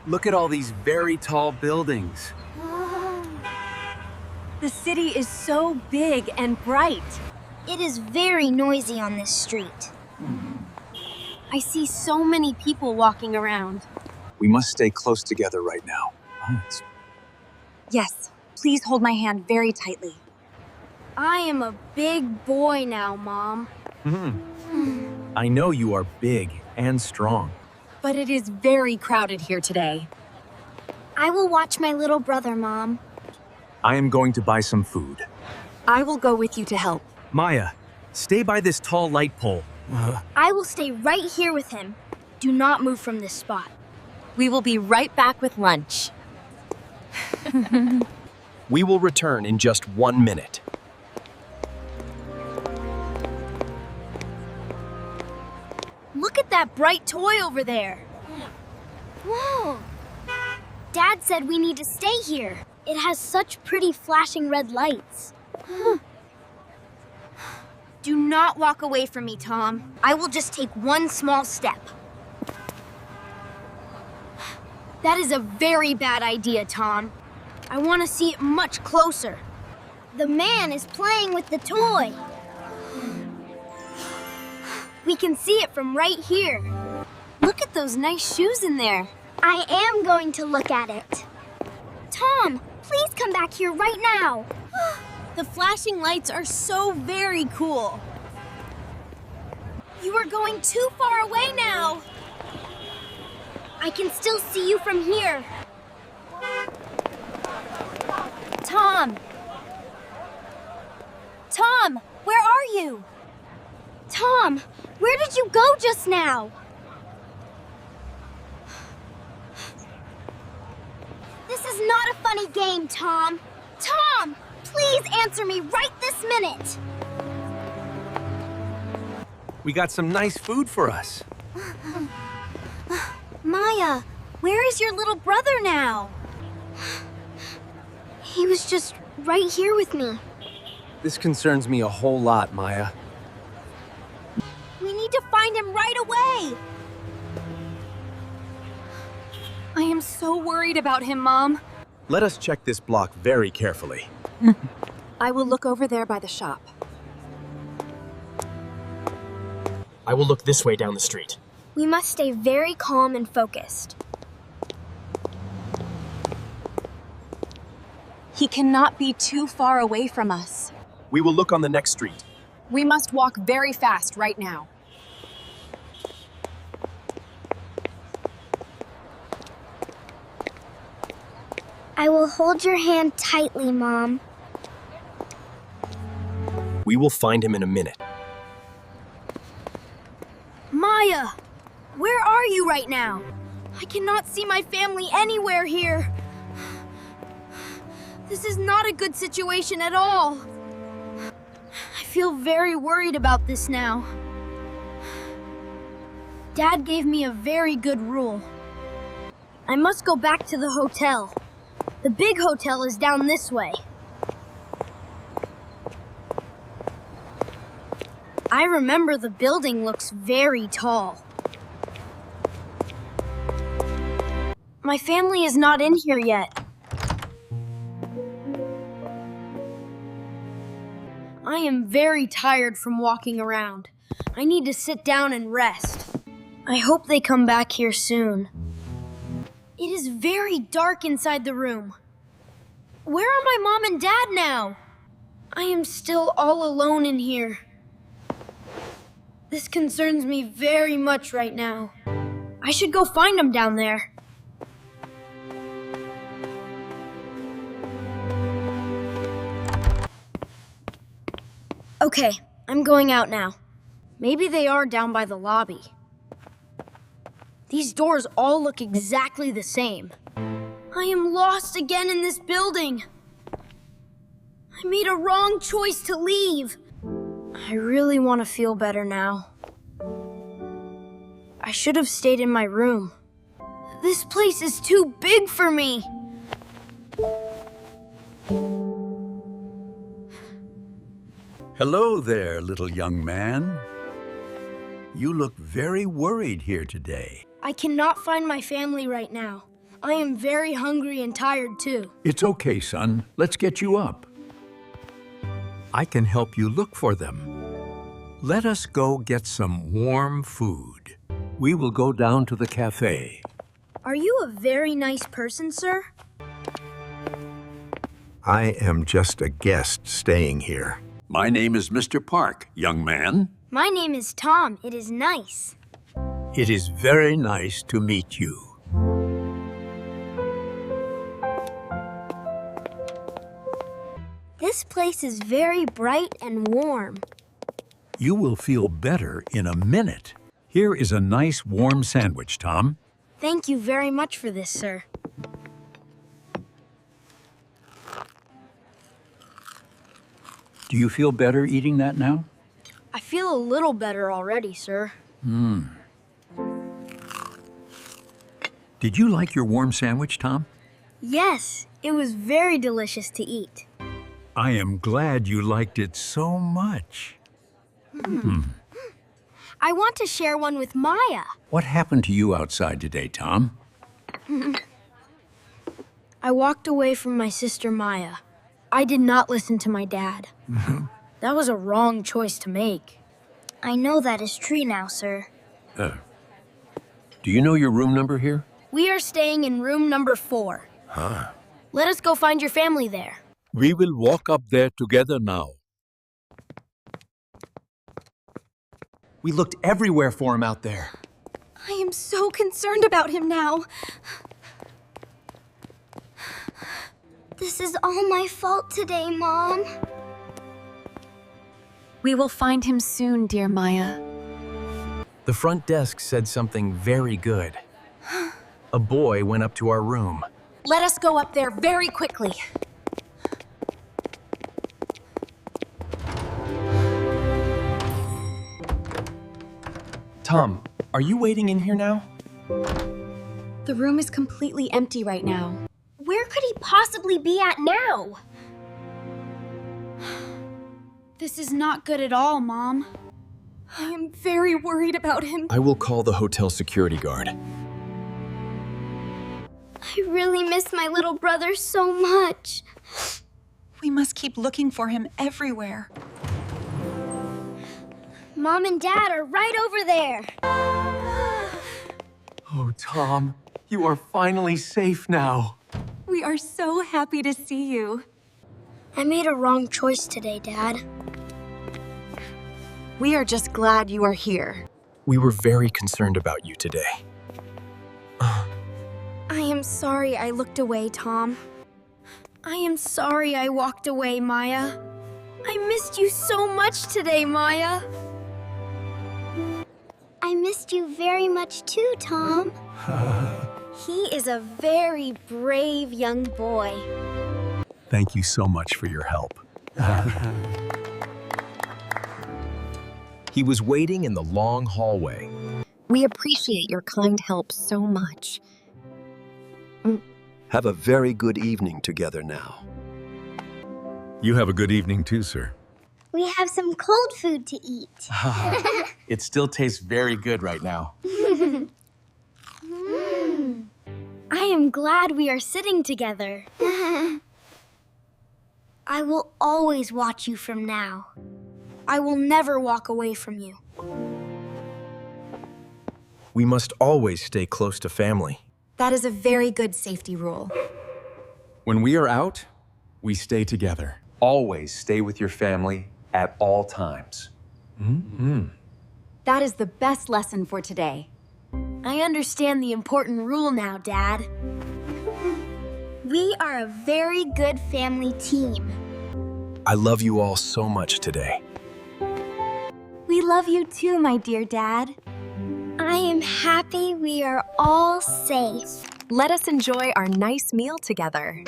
Look at all these very tall buildings. The city is so big and bright. It is very noisy on this street. I see so many people walking around. We must stay close together right now. Yes, please hold my hand very tightly. I am a big boy now, Mom. I know you are big and strong. But it is very crowded here today. I will watch my little brother, Mom. I am going to buy some food. I will go with you to help. Maya, stay by this tall light pole. I will stay right here with him. Do not move from this spot. We will be right back with lunch. We will return in just 1 minute. Look at that bright toy over there. Whoa! Dad said we need to stay here. It has such pretty flashing red lights. Do not walk away from me, Tom. I will just take one small step. That is a very bad idea, Tom. I want to see it much closer. The man is playing with the toy. We can see it from right here. Look at those nice shoes in there. I am going to look at it. Tom, please come back here right now. The flashing lights are so very cool. You are going too far away now. I can still see you from here. Tom! Tom, where are you? Tom, where did you go just now? This is not a funny game, Tom. Tom, please answer me right this minute. We got some nice food for us. Maya, where is your little brother now? He was just right here with me. This concerns me a whole lot, Maya. We need to find him right away. I am so worried about him, Mom. Let us check this block very carefully. I will look over there by the shop. I will look this way down the street. We must stay very calm and focused. He cannot be too far away from us. We will look on the next street. We must walk very fast right now. I will hold your hand tightly, Mom. We will find him in a minute. Maya, where are you right now? I cannot see my family anywhere here. This is not a good situation at all. I feel very worried about this now. Dad gave me a very good rule. I must go back to the hotel. The big hotel is down this way. I remember the building looks very tall. My family is not in here yet. I am very tired from walking around. I need to sit down and rest. I hope they come back here soon. It is very dark inside the room. Where are my mom and dad now? I am still all alone in here. This concerns me very much right now. I should go find them down there. Okay, I'm going out now. Maybe they are down by the lobby. These doors all look exactly the same. I am lost again in this building. I made a wrong choice to leave. I really want to feel better now. I should have stayed in my room. This place is too big for me. Hello there, little young man. You look very worried here today. I cannot find my family right now. I am very hungry and tired too. It's okay, son. Let's get you up. I can help you look for them. Let us go get some warm food. We will go down to the cafe. Are you a very nice person, sir? I am just a guest staying here. My name is Mr. Park, young man. My name is Tom. It is nice. It is very nice to meet you. This place is very bright and warm. You will feel better in a minute. Here is a nice warm sandwich, Tom. Thank you very much for this, sir. Do you feel better eating that now? I feel a little better already, sir. Did you like your warm sandwich, Tom? Yes, it was very delicious to eat. I am glad you liked it so much. I want to share one with Maya. What happened to you outside today, Tom? I walked away from my sister Maya. I did not listen to my dad. That was a wrong choice to make. I know that is true now, sir. Do you know your room number here? We are staying in room number 4. Let us go find your family there. We will walk up there together now. We looked everywhere for him out there. I am so concerned about him now. This is all my fault today, Mom. We will find him soon, dear Maya. The front desk said something very good. A boy went up to our room. Let us go up there very quickly. Tom, are you waiting in here now? The room is completely empty right now. Where could he possibly be at now? This is not good at all, Mom. I am very worried about him. I will call the hotel security guard. I really miss my little brother so much. We must keep looking for him everywhere. Mom and Dad are right over there. Oh, Tom, you are finally safe now. We are so happy to see you. I made a wrong choice today, Dad. We are just glad you are here. We were very concerned about you today. I am sorry I looked away, Tom. I am sorry I walked away, Maya. I missed you so much today, Maya. I missed you very much too, Tom. He is a very brave young boy. Thank you so much for your help. He was waiting in the long hallway. We appreciate your kind help so much. Have a very good evening together now. You have a good evening too, sir. We have some cold food to eat. It still tastes very good right now. I am glad we are sitting together. I will always watch you from now. I will never walk away from you. We must always stay close to family. That is a very good safety rule. When we are out, we stay together. Always stay with your family at all times. That is the best lesson for today. I understand the important rule now, Dad. We are a very good family team. I love you all so much today. We love you too, my dear Dad. I am happy we are all safe. Let us enjoy our nice meal together.